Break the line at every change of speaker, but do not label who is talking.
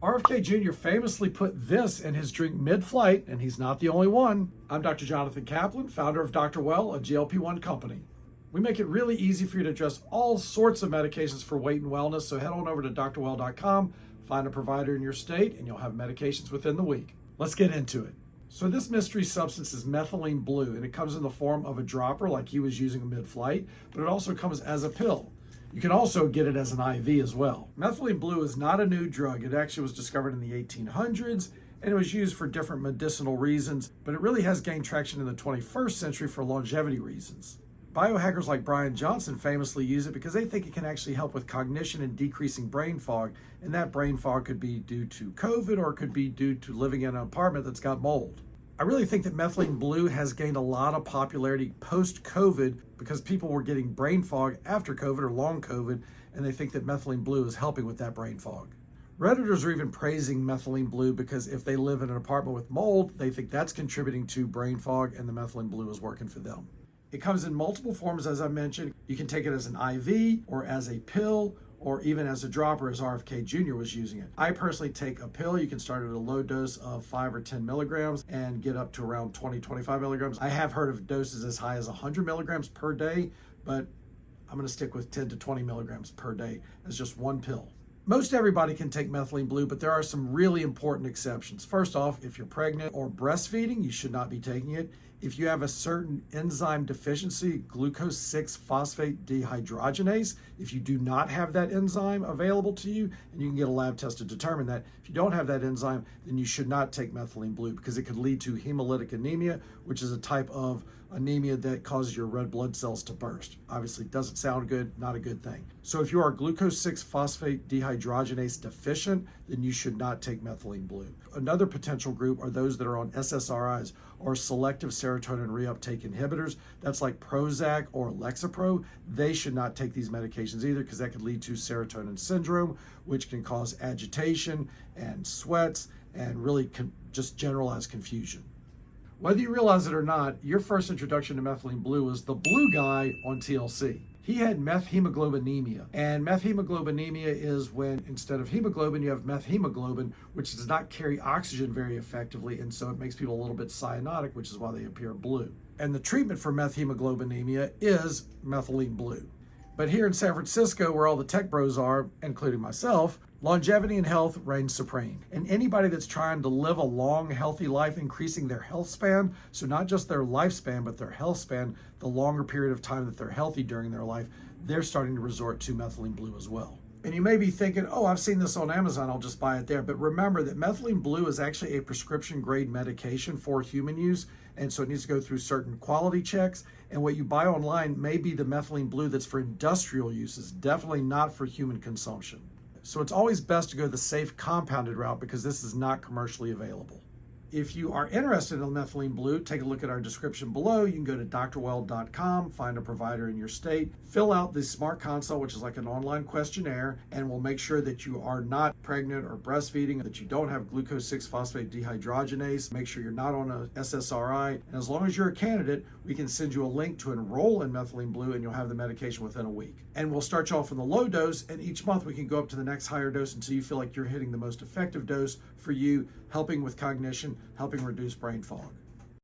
RFK Jr. famously put this in his drink mid-flight, and he's not the only one. I'm Dr. Jonathan Kaplan, founder of DrWell, a GLP-1 company. We make it really easy for you to address all sorts of medications for weight and wellness, so head on over to drwell.com, find a provider in your state, and you'll have medications within the week. Let's get into it. So this mystery substance is methylene blue, and it comes in the form of a dropper like he was using mid-flight, but it also comes as a pill. You can also get it as an IV as well. Methylene blue is not a new drug. It actually was discovered in the 1800s, and it was used for different medicinal reasons, but it really has gained traction in the 21st century for longevity reasons. Biohackers like Brian Johnson famously use it because they think it can actually help with cognition and decreasing brain fog, and that brain fog could be due to COVID or it could be due to living in an apartment that's got mold. I really think that methylene blue has gained a lot of popularity post-COVID because people were getting brain fog after COVID or long COVID, and they think that methylene blue is helping with that brain fog. Redditors are even praising methylene blue because if they live in an apartment with mold, they think that's contributing to brain fog and the methylene blue is working for them. It comes in multiple forms, as I mentioned. You can take it as an IV or as a pill or even as a dropper, as RFK Jr. was using it. I personally take a pill. You can start at a low dose of 5 or 10 milligrams and get up to around 20, 25 milligrams. I have heard of doses as high as 100 milligrams per day, but I'm gonna stick with 10 to 20 milligrams per day as just one pill. Most everybody can take methylene blue, but there are some really important exceptions. First off, if you're pregnant or breastfeeding, you should not be taking it. If you have a certain enzyme deficiency, glucose 6-phosphate dehydrogenase, if you do not have that enzyme available to you, and you can get a lab test to determine that, if you don't have that enzyme, then you should not take methylene blue because it could lead to hemolytic anemia, which is a type of anemia that causes your red blood cells to burst. Obviously, doesn't sound good, not a good thing. So if you are glucose 6-phosphate dehydrogenase deficient, then you should not take methylene blue. Another potential group are those that are on SSRIs or selective serotonin reuptake inhibitors. That's like Prozac or Lexapro. They should not take these medications either because that could lead to serotonin syndrome, which can cause agitation and sweats and really just generalized confusion. Whether you realize it or not, your first introduction to methylene blue was the blue guy on TLC. He had methemoglobinemia, and methemoglobinemia is when instead of hemoglobin, you have methemoglobin, which does not carry oxygen very effectively, and so it makes people a little bit cyanotic, which is why they appear blue. And the treatment for methemoglobinemia is methylene blue. But here in San Francisco, where all the tech bros are, including myself, longevity and health reigns supreme. And anybody that's trying to live a long, healthy life, increasing their health span, so not just their lifespan, but their health span, the longer period of time that they're healthy during their life, they're starting to resort to methylene blue as well. And you may be thinking, oh, I've seen this on Amazon, I'll just buy it there. But remember that methylene blue is actually a prescription grade medication for human use. And so it needs to go through certain quality checks. And what you buy online may be the methylene blue that's for industrial uses, definitely not for human consumption. So it's always best to go the safe compounded route because this is not commercially available. If you are interested in methylene blue, take a look at our description below. You can go to drwell.com, find a provider in your state, fill out the Smart Consult, which is like an online questionnaire, and we'll make sure that you are not pregnant or breastfeeding, that you don't have glucose 6-phosphate dehydrogenase, make sure you're not on a SSRI, and as long as you're a candidate, we can send you a link to enroll in methylene blue and you'll have the medication within a week. And we'll start you off from the low dose, and each month we can go up to the next higher dose until you feel like you're hitting the most effective dose for you, helping with cognition, helping reduce brain fog.